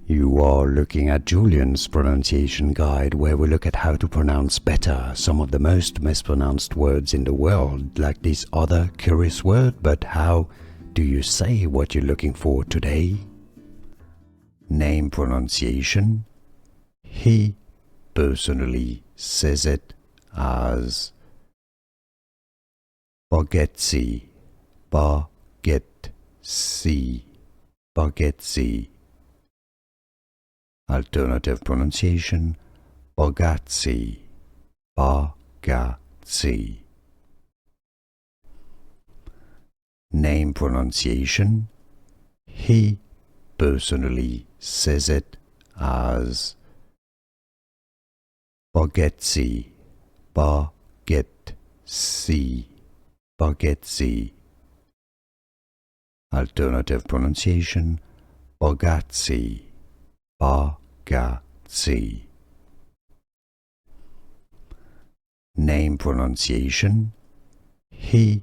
You are looking at Julian's pronunciation guide, where we look at how to pronounce better some of the most mispronounced words in the world, like this other curious word. But how do you say what you're looking for today? Name pronunciation. He personally says it as Bargatze, Bargatze, Bargatze. Alternative pronunciation, Bargatze, Bargatze. Name pronunciation. He personally says it as Bargatze, Bargatze, Bargatze. Alternative pronunciation, Bargatze, Bargatze. Name pronunciation. He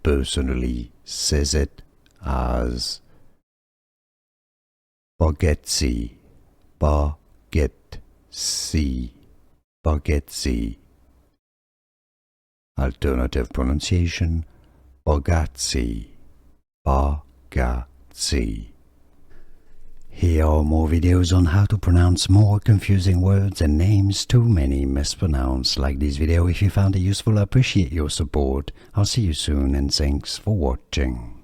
personally says it as Bargatze, Bargatze, Bargatze. Alternative pronunciation, Bargatze, Bargatze. Here are more videos on how to pronounce more confusing words and names too many mispronounced. Like this video if you found it useful. I appreciate your support. I'll see you soon and thanks for watching.